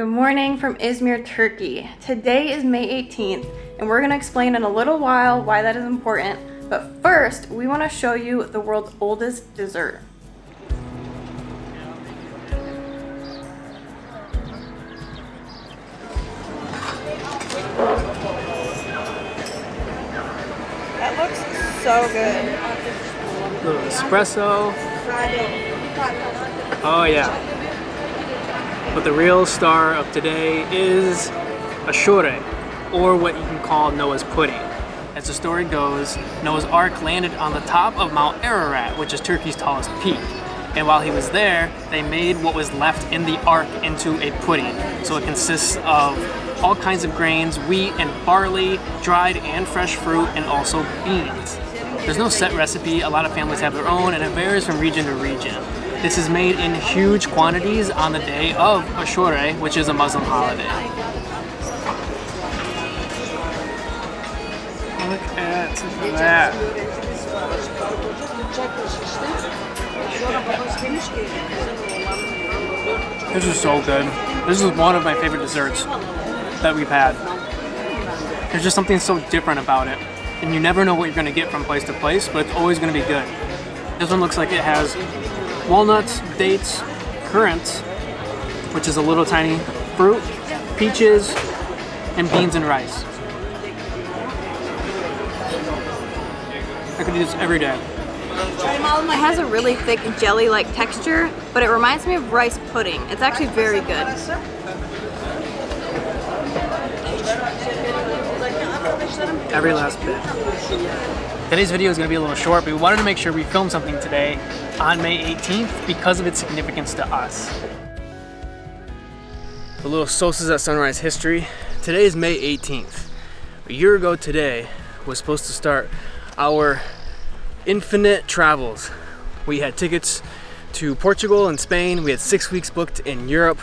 Good morning from Izmir, Turkey. Today is May 18th, and we're going to explain in a little while why that is important. But first, we want to show you the world's oldest dessert. That looks so good. A little espresso. Oh yeah. But the real star of today is Asure, or what you can call Noah's pudding. As the story goes, Noah's Ark landed on the top of Mount Ararat, which is Turkey's tallest peak. And while he was there, they made what was left in the Ark into a pudding. So it consists of all kinds of grains, wheat and barley, dried and fresh fruit, and also beans. There's no set recipe, a lot of families have their own, and it varies from region to region. This is made in huge quantities on the day of Asure, which is a Muslim holiday. Look at that. This is so good. This is one of my favorite desserts that we've had. There's just something so different about it. And you never know what you're going to get from place to place, but it's always going to be good. This one looks like it has walnuts, dates, currants, which is a little tiny fruit, peaches, and beans and rice. I could do this every day. It has a really thick jelly-like texture, but it reminds me of rice pudding. It's actually very good. Every last bit. Today's video is going to be a little short, but we wanted to make sure we filmed something today on May 18th because of its significance to us. A little Sosa's at Sunrise history. Today is May 18th. A year ago today was supposed to start our infinite travels. We had tickets to Portugal and Spain. We had 6 weeks booked in Europe.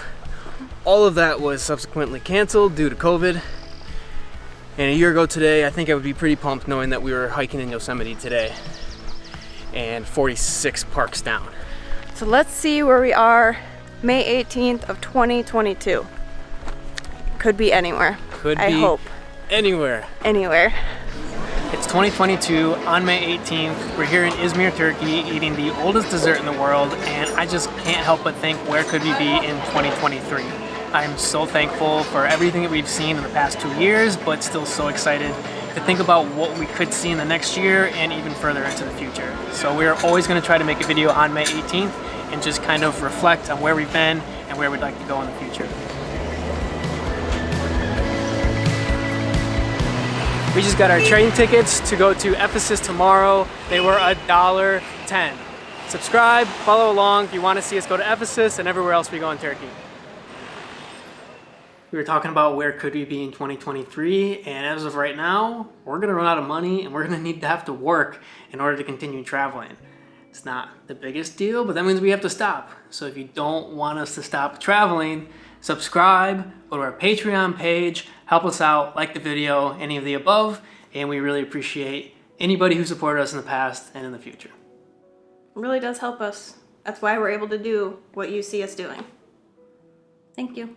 All of that was subsequently canceled due to COVID. And a year ago today, I think I would be pretty pumped knowing that we were hiking in Yosemite today and 46 parks down. So let's see where we are May 18th of 2022. Could be anywhere. I hope. Anywhere. Anywhere. It's 2022 on May 18th. We're here in Izmir, Turkey, eating the oldest dessert in the world, and I just can't help but think, where could we be in 2023? I'm so thankful for everything that we've seen in the past 2 years, but still so excited to think about what we could see in the next year and even further into the future. So we're always going to try to make a video on May 18th and just kind of reflect on where we've been and where we'd like to go in the future. We just got our train tickets to go to Ephesus tomorrow. They were $1.10. Subscribe, follow along if you want to see us go to Ephesus and everywhere else we go in Turkey. We were talking about where could we be in 2023, and as of right now, we're going to run out of money and we're going to need to have to work in order to continue traveling. It's not the biggest deal, but that means we have to stop. So if you don't want us to stop traveling, subscribe, go to our Patreon page, help us out, like the video, any of the above, and we really appreciate anybody who supported us in the past and in the future. It really does help us. That's why we're able to do what you see us doing. Thank you.